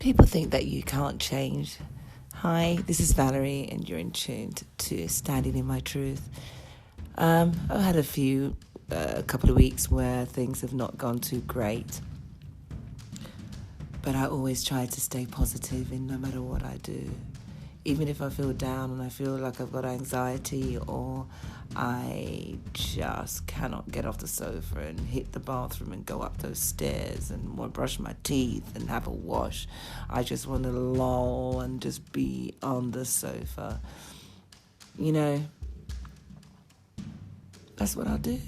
People think that you can't change. Hi, this is Valerie, and you're in tune to Standing in My Truth. I've had a couple of weeks where things have not gone too great, but I always try to stay positive in no matter what I do. Even if I feel down and I feel like I've got anxiety, or I just cannot get off the sofa and hit the bathroom and go up those stairs and want to brush my teeth and have a wash. I just want to loll and just be on the sofa. You know, that's what I'll do.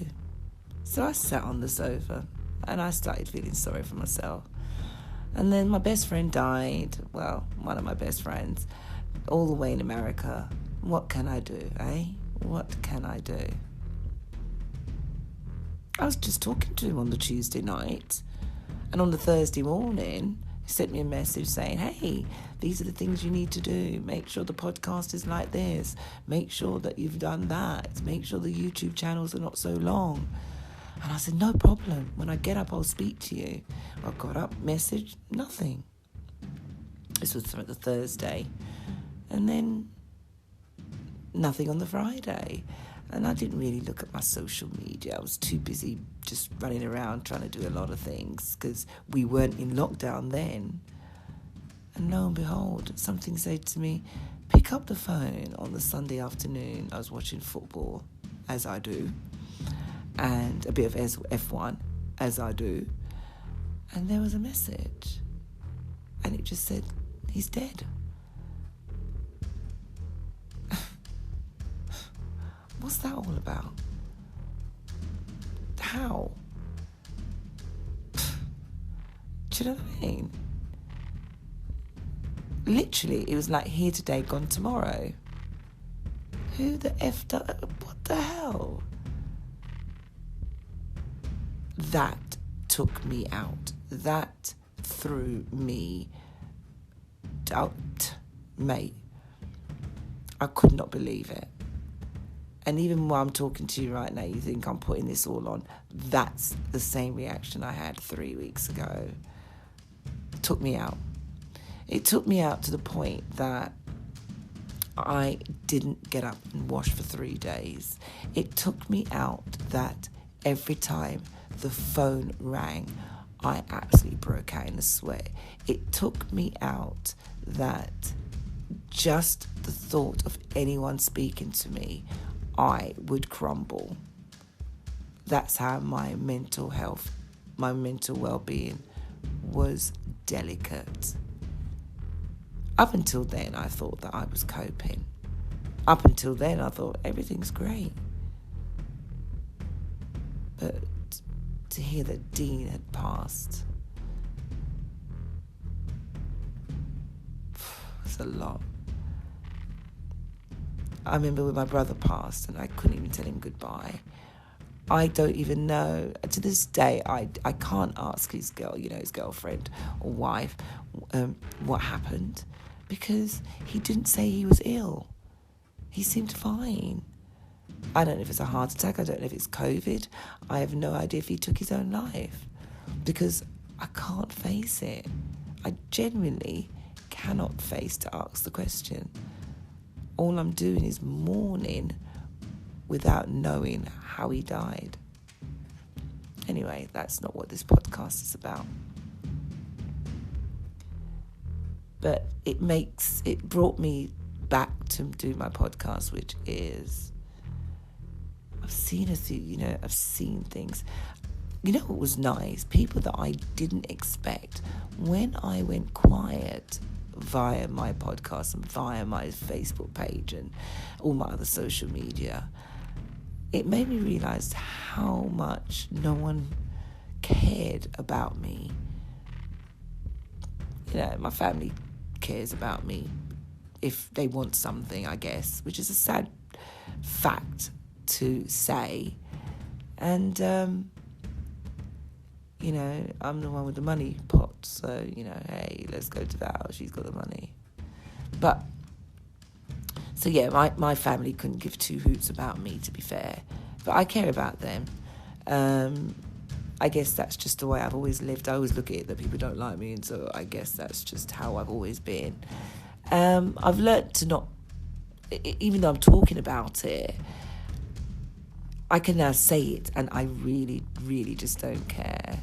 So I sat on the sofa and I started feeling sorry for myself. And then my best friend died. Well, one of my best friends, all the way in America. What can I do, eh? What can I do? I was just talking to him on the Tuesday night, and on the Thursday morning, he sent me a message saying, hey, these are the things you need to do. Make sure the podcast is like this. Make sure that you've done that. Make sure the YouTube channels are not so long. And I said, no problem. When I get up, I'll speak to you. I got up, message, nothing. This was the Thursday. And then nothing on the Friday. And I didn't really look at my social media. I was too busy just running around trying to do a lot of things because we weren't in lockdown then. And lo and behold, something said to me, pick up the phone on the Sunday afternoon. I was watching football, as I do, and a bit of F1, as I do. And there was a message. And it just said, he's dead. What's that all about? How? Do you know what I mean? Literally, it was like here today, gone tomorrow. Who the F does? What the hell? That took me out. That threw me out, mate. I could not believe it. And even while I'm talking to you right now, you think I'm putting this all on. That's the same reaction I had 3 weeks ago. It took me out. It took me out to the point that I didn't get up and wash for 3 days. It took me out that every time the phone rang, I absolutely broke out in a sweat. It took me out that just the thought of anyone speaking to me, I would crumble. That's how my mental health, my mental well-being was delicate. Up until then, I thought that I was coping. Up until then, I thought everything's great. But to hear that Dean had passed, it's a lot. I remember when my brother passed and I couldn't even tell him goodbye. I don't even know. To this day, I can't ask his girlfriend or wife what happened, because he didn't say he was ill. He seemed fine. I don't know if it's a heart attack. I don't know if it's COVID. I have no idea if he took his own life, because I can't face it. I genuinely cannot face to ask the question. All I'm doing is mourning without knowing how he died. Anyway, that's not what this podcast is about. But it brought me back to do my podcast, which is, I've seen things. You know what was nice? People that I didn't expect. When I went quiet via my podcast and via my Facebook page and all my other social media, it made me realize how much no one cared about me. You know, my family cares about me if they want something, I guess, which is a sad fact to say. And I'm the one with the money pot, so, hey, let's go to the house, she's got the money. But, so yeah, my family couldn't give two hoots about me, to be fair. But I care about them. I guess that's just the way I've always lived. I always look at it that people don't like me, and so I guess that's just how I've always been. I've learnt to not, even though I'm talking about it, I can now say it, and I really, really just don't care.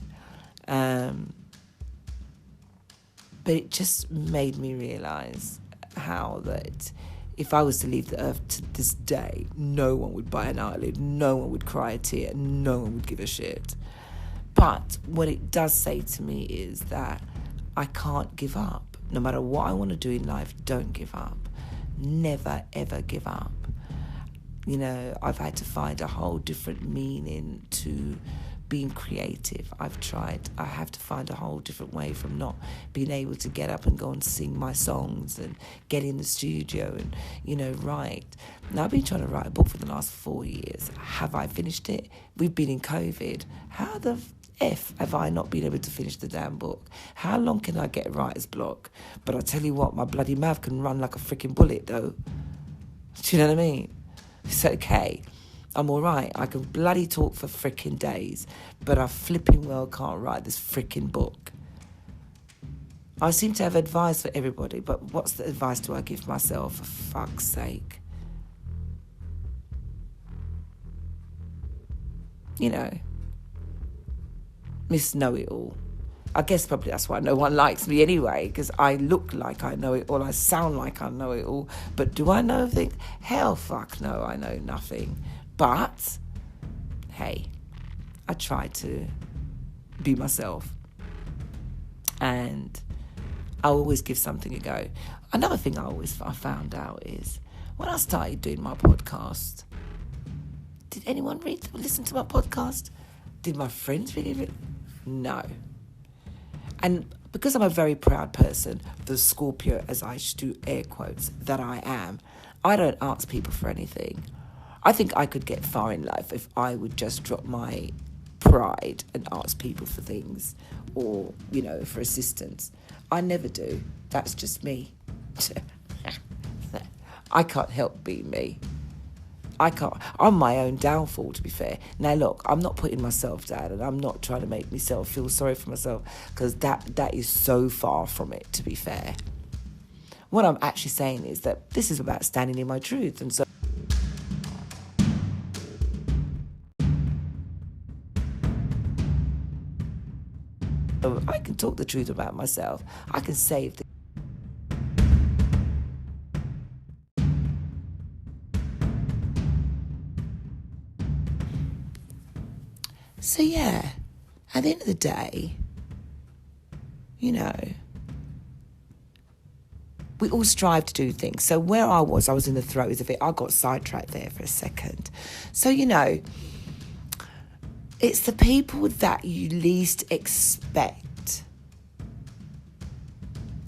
But it just made me realise how that if I was to leave the earth to this day, no one would buy an eyelid, no one would cry a tear, no one would give a shit. But what it does say to me is that I can't give up. No matter what I want to do in life, don't give up. Never, ever give up. You know, I've had to find a whole different meaning to being creative. I have to find a whole different way from not being able to get up and go and sing my songs and get in the studio and, you know, write. Now, I've been trying to write a book for the last 4 years. Have I finished it? We've been in COVID. How the F have I not been able to finish the damn book? How long can I get writer's block? But I tell you what, my bloody mouth can run like a freaking bullet, though. Do you know what I mean? It's okay. I'm all right. I can bloody talk for freaking days, but I flipping well can't write this freaking book. I seem to have advice for everybody, but what's the advice do I give myself, for fuck's sake? You know, Miss Know-It-All. I guess probably that's why no one likes me anyway, because I look like I know it all, I sound like I know it all, but do I know things? Hell fuck no, I know nothing. But, hey, I try to be myself, and I always give something a go. Another thing I found out is when I started doing my podcast, did anyone listen to my podcast? Did my friends really? No. And because I'm a very proud person, the Scorpio, as I do air quotes, that I am, I don't ask people for anything. I think I could get far in life if I would just drop my pride and ask people for things or, you know, for assistance. I never do. That's just me. I can't help being me. I'm my own downfall, to be fair. Now, look, I'm not putting myself down, and I'm not trying to make myself feel sorry for myself, because that is so far from it, to be fair. What I'm actually saying is that this is about standing in my truth, and so I can talk the truth about myself. I can save the So yeah, at the end of the day, you know, we all strive to do things. So where I was in the throes of it. I got sidetracked there for a second. So, you know, it's the people that you least expect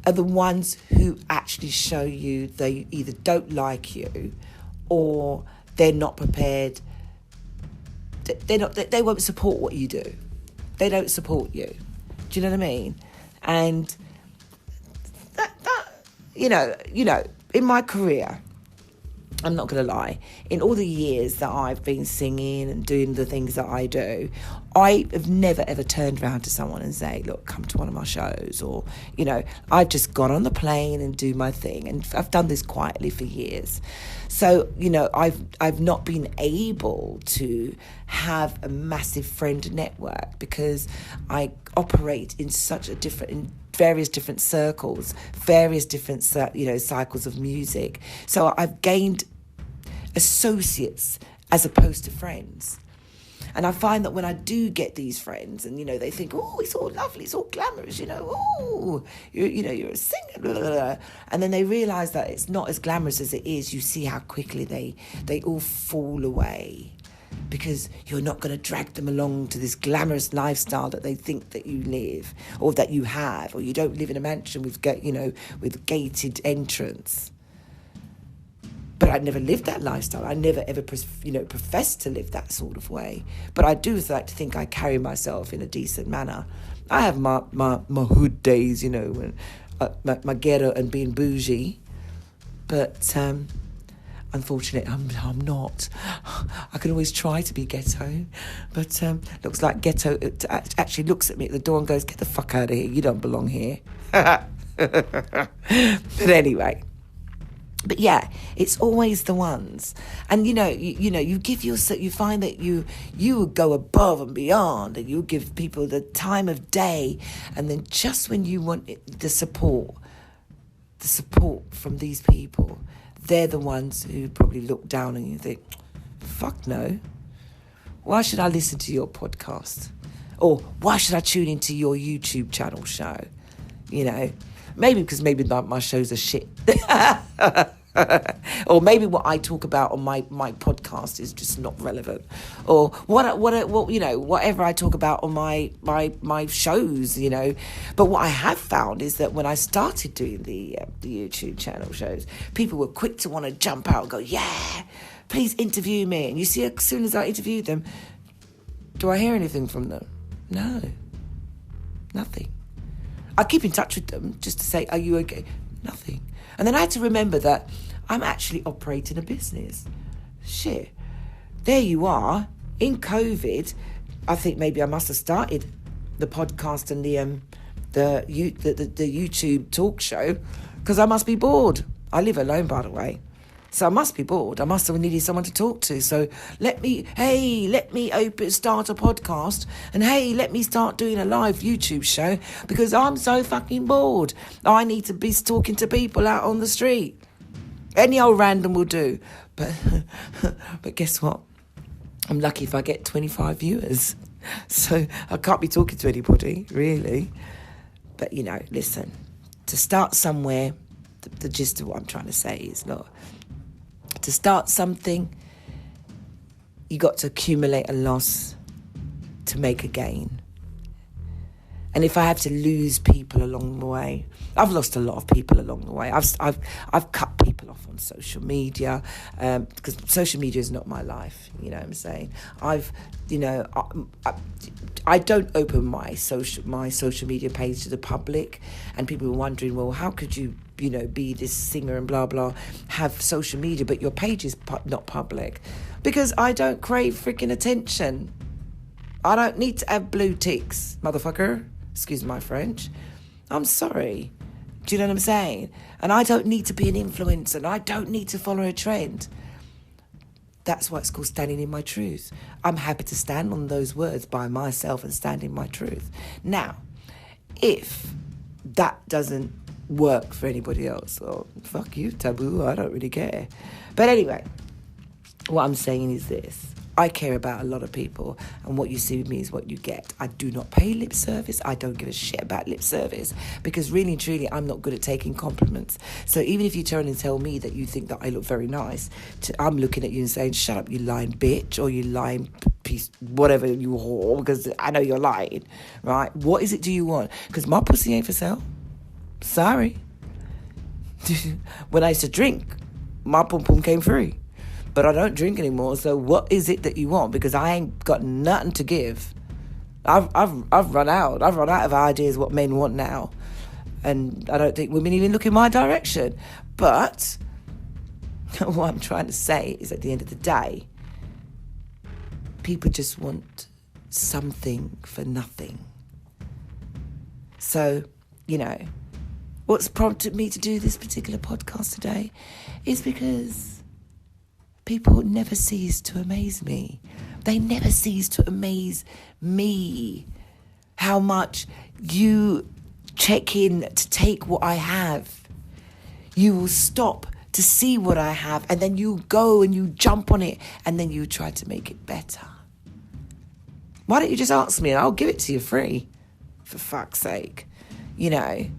are the ones who actually show you they either don't like you or they're not prepared. They won't support what you do. They don't support you. Do you know what I mean? And that you know, in my career, I'm not going to lie, in all the years that I've been singing and doing the things that I do, I have never, ever turned around to someone and say, look, come to one of my shows. Or, you know, I've just got on the plane and do my thing. And I've done this quietly for years. So, you know, I've not been able to have a massive friend network because I operate in in various different circles, various different, you know, cycles of music. So I've gained associates as opposed to friends. And I find that when I do get these friends and, you know, they think, oh, it's all lovely, it's all glamorous, you know, oh, you're a singer, blah, blah, blah. And then they realise that it's not as glamorous as it is. You see how quickly they all fall away because you're not going to drag them along to this glamorous lifestyle that they think that you live or that you have, or you don't live in a mansion with gated entrance. But I never lived that lifestyle. I never ever, professed to live that sort of way. But I do like to think I carry myself in a decent manner. I have my hood days, you know, when my ghetto and being bougie. But Unfortunately, I'm not. I can always try to be ghetto, but looks like ghetto actually looks at me at the door and goes, "Get the fuck out of here! You don't belong here." But anyway. But yeah, it's always the ones, and you give yourself. You find that you would go above and beyond, and you give people the time of day, and then just when you want the support from these people, they're the ones who probably look down and you think, "Fuck no! Why should I listen to your podcast, or why should I tune into your YouTube channel show?" Maybe because my shows are shit. Or maybe what I talk about on my podcast is just not relevant, or whatever I talk about on my shows, But what I have found is that when I started doing the YouTube channel shows, people were quick to want to jump out and go, "Yeah, please interview me." And you see, as soon as I interview them, do I hear anything from them? No, nothing. I keep in touch with them just to say, "Are you okay?" Nothing. And then I had to remember that I'm actually operating a business. Shit. There you are. In COVID, I think maybe I must have started the podcast and the YouTube talk show because I must be bored. I live alone, by the way. So I must be bored. I must have needed someone to talk to. So let me start a podcast, and let me start doing a live YouTube show because I'm so fucking bored. I need to be talking to people out on the street. Any old random will do. But guess what? I'm lucky if I get 25 viewers. So I can't be talking to anybody, really. But, listen, to start somewhere, the gist of what I'm trying to say is, look, to start something, you got to accumulate a loss to make a gain. And if I have to lose people along the way, I've lost a lot of people along the way. I've cut people off on social media because social media is not my life. You know what I'm saying? I don't open my social media page to the public, and people were wondering, well, how could you be this singer and blah blah, have social media but your page is not public? Because I don't crave freaking attention. I don't need to have blue ticks, motherfucker. Excuse my French. I'm sorry. Do you know what I'm saying? And I don't need to be an influencer, and I don't need to follow a trend. That's why it's called standing in my truth. I'm happy to stand on those words by myself and stand in my truth. Now, if that doesn't work for anybody else, well, fuck you, taboo, I don't really care. But anyway, what I'm saying is this. I care about a lot of people, and what you see with me is what you get. I do not pay lip service. I don't give a shit about lip service because really and truly, I'm not good at taking compliments. So even if you turn and tell me that you think that I look very nice, I'm looking at you and saying, "Shut up, you lying bitch," or "You lying piece, whatever, you whore," because I know you're lying, right? What is it do you want? Because my pussy ain't for sale. Sorry. When I used to drink, my pum-pum came free. But I don't drink anymore, so what is it that you want? Because I ain't got nothing to give. I've run out. I've run out of ideas what men want now. And I don't think women even look in my direction. But what I'm trying to say is at the end of the day, people just want something for nothing. So, what's prompted me to do this particular podcast today is because people never cease to amaze me. They never cease to amaze me. How much you check in to take what I have. You will stop to see what I have, and then you go and you jump on it, and then you try to make it better. Why don't you just ask me and I'll give it to you free? For fuck's sake. I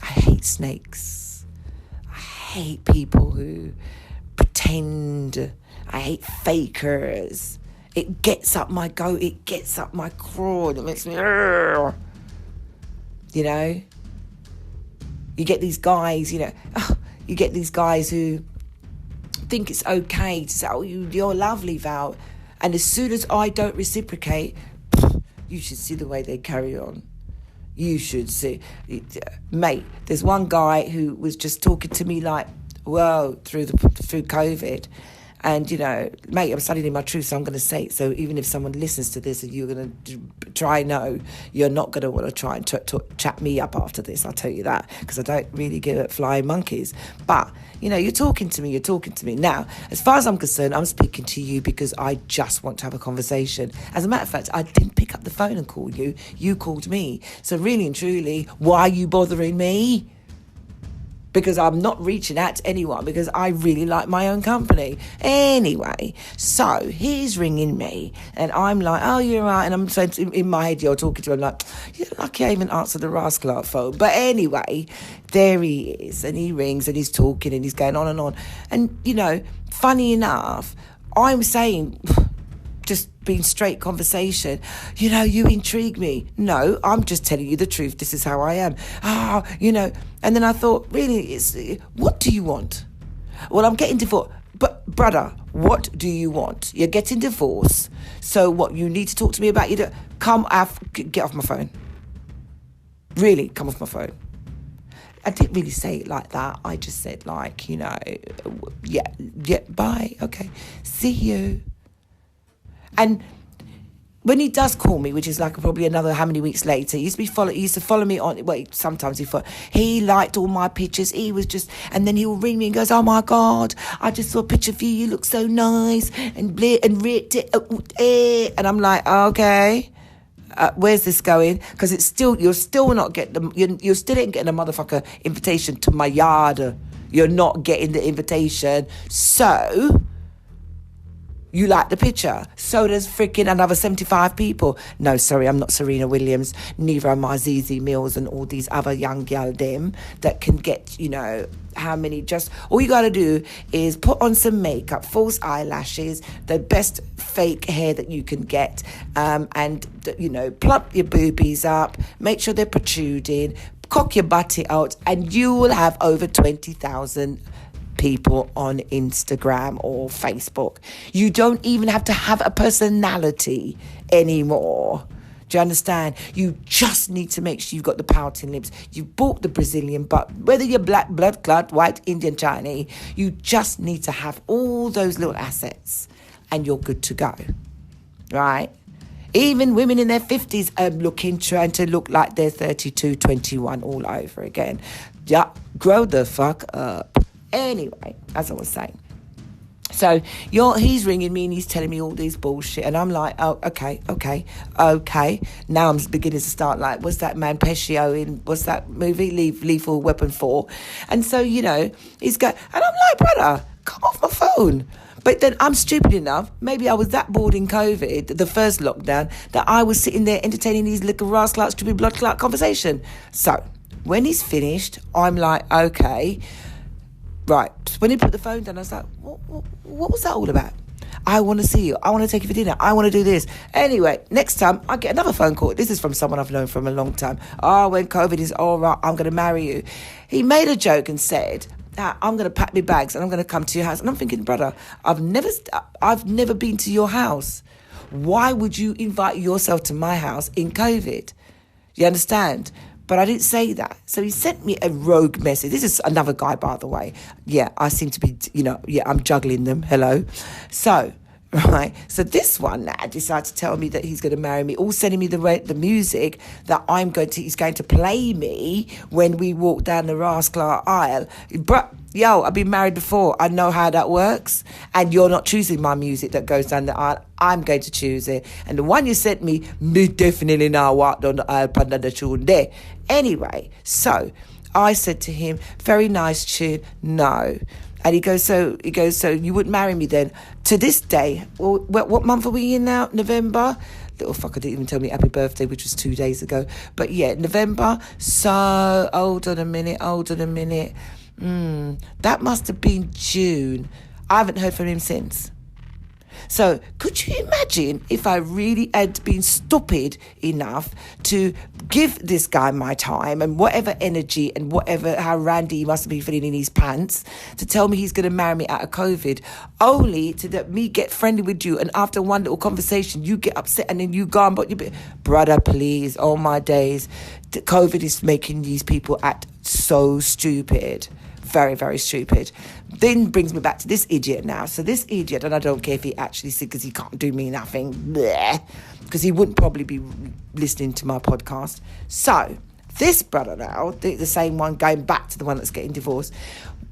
hate snakes. I hate people who pretend. I hate fakers. It gets up my goat. It gets up my craw. It makes me... You get these guys, you get these guys who think it's okay to say, "Oh, you're lovely, Val." And as soon as I don't reciprocate, you should see the way they carry on. You should see. Mate, there's one guy who was just talking to me like, whoa, through COVID. And, you know, mate, I'm studying my truth, so I'm going to say it. So even if someone listens to this and you're going to try, no, you're not going to want to try and chat me up after this, I'll tell you that, because I don't really give a flying monkeys. But, you know, you're talking to me. Now, as far as I'm concerned, I'm speaking to you because I just want to have a conversation. As a matter of fact, I didn't pick up the phone and call you. You called me. So really and truly, why are you bothering me? Because I'm not reaching out to anyone because I really like my own company. Anyway, so he's ringing me and I'm like, oh, you're right. And I'm saying in my head, you're talking to him like, you're lucky I even answered the rascal phone. But anyway, there he is. And he rings and he's talking and he's going on and on. And, you know, funny enough, I'm saying, just being straight conversation, you know, you intrigue me. No, I'm just telling you the truth. This is how I am. You know, and then I thought, really, what do you want? Well, I'm getting divorced. But brother, what do you want? You're getting divorced. So what, you need to talk to me about get off my phone. Really, come off my phone. I didn't really say it like that. I just said like, you know, yeah, bye. Okay, see you. And when he does call me, which is like probably another how many weeks later, he used to follow me on. Wait, sometimes he liked all my pictures. He was just, and then he'll ring me and goes, "Oh my God, I just saw a picture of you. You look so nice." And I'm like, okay, where's this going? Because you're still not getting you still ain't getting a motherfucker invitation to my yard. You're not getting the invitation, so. You like the picture. So does freaking another 75 people. No, sorry, I'm not Serena Williams. Neither am I ZZ Mills and all these other young gal them that can get, you know, how many. Just all you got to do is put on some makeup, false eyelashes, the best fake hair that you can get, and, you know, plump your boobies up, make sure they're protruding, cock your butty out, and you will have over 20,000 people on Instagram or Facebook. You don't even have to have a personality anymore. Do you understand? You just need to make sure you've got the pouting lips. You've bought the Brazilian butt, whether you're black, blood clot, white, Indian, Chinese, you just need to have all those little assets and you're good to go. Right? Even women in their 50s are trying to look like they're 32, 21 all over again. Yeah, grow the fuck up. Anyway, as I was saying, so he's ringing me and he's telling me all these bullshit, and I'm like, oh, okay. Now I'm beginning to start like, what's that man Pescio in? What's that movie? Lethal Weapon 4, and so you know he's going, and I'm like, brother, come off my phone. But then I'm stupid enough, maybe I was that bored in COVID, the first lockdown, that I was sitting there entertaining these little rascal, stupid blood clot conversation. So when he's finished, I'm like, okay. Right, when he put the phone down, I was like, what was that all about? I want to see you. I want to take you for dinner. I want to do this. Anyway, next time, I get another phone call. This is from someone I've known from a long time. Oh, when COVID is all right, I'm going to marry you. He made a joke and said, I'm going to pack my bags and I'm going to come to your house. And I'm thinking, brother, I've never been to your house. Why would you invite yourself to my house in COVID? You understand? But I didn't say that. So he sent me a rogue message. This is another guy, by the way. Yeah, I seem to be, I'm juggling them. Hello. So, right. So this one now decided to tell me that he's going to marry me, all sending me the music that he's going to play me when we walk down the Rascal aisle. But, I've been married before. I know how that works. And you're not choosing my music that goes down the aisle. I'm going to choose it. And the one you sent me definitely now walked on the aisle under the tune there. Anyway, so I said to him, very nice tune, no. And he goes, so you wouldn't marry me then? To this day, well, what month are we in now? November? Little fucker didn't even tell me happy birthday, which was 2 days ago. But yeah, November. So, hold on a minute. That must have been June. I haven't heard from him since. So could you imagine if I really had been stupid enough to give this guy my time and whatever energy and whatever, how randy he must be feeling in his pants, to tell me he's going to marry me out of COVID, only to let me get friendly with you, and after one little conversation you get upset and then you go on, but you be, brother, please, oh my days, COVID is making these people act so stupid. Very, very stupid. Then brings me back to this idiot now. So this idiot, and I don't care if he actually said, because he can't do me nothing, because he wouldn't probably be listening to my podcast. So this brother now, the same one, going back to the one that's getting divorced,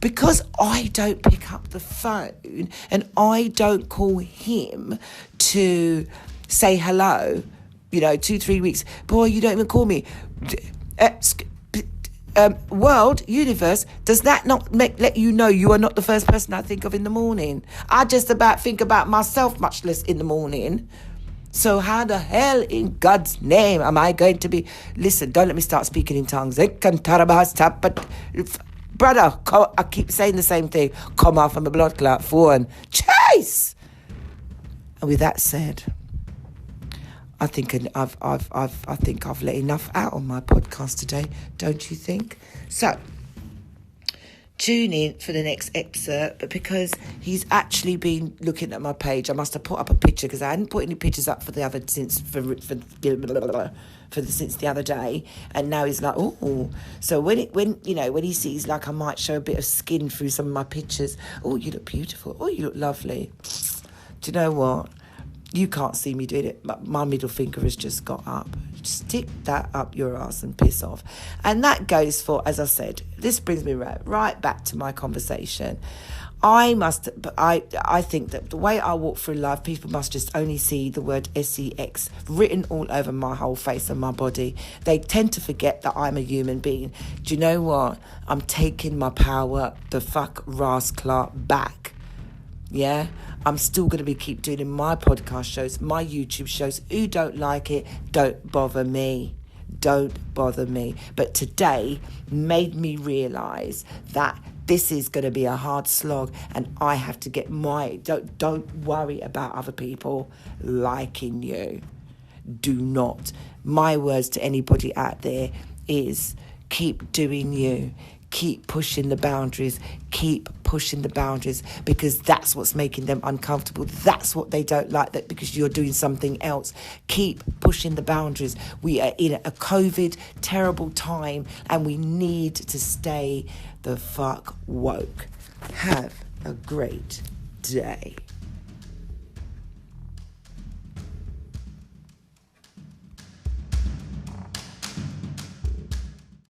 because I don't pick up the phone and I don't call him to say hello, 2-3 weeks, boy, you don't even call me. World, universe, does that not let you know you are not the first person I think of in the morning? I just about think about myself, much less in the morning. So how the hell in God's name am I going to be... Listen, don't let me start speaking in tongues. But brother, I keep saying the same thing. Come off from a blood clot phone. Chase! And with that said, I think I've let enough out on my podcast today, don't you think? So, tune in for the next episode, but because he's actually been looking at my page, I must have put up a picture, because I hadn't put any pictures up since the other day, and now he's like, oh. So when he sees like I might show a bit of skin through some of my pictures, oh, you look beautiful, oh, you look lovely. Do you know what? You can't see me doing it, but my middle finger has just got up. Stick that up your ass and piss off. And that goes for, as I said, this brings me right back to my conversation. I think that the way I walk through life, people must just only see the word sex written all over my whole face and my body. They tend to forget that I'm a human being. Do you know what? I'm taking my power the fuck rascal back. Yeah, I'm still going to keep doing my podcast shows, my YouTube shows. Who don't like it, don't bother me. Don't bother me. But today made me realise that this is going to be a hard slog, and I have to get don't worry about other people liking you. Do not. My words to anybody out there is keep doing you. Keep pushing the boundaries. Keep pushing the boundaries, because that's what's making them uncomfortable. That's what they don't like, that because you're doing something else. Keep pushing the boundaries. We are in a COVID terrible time, and we need to stay the fuck woke. Have a great day.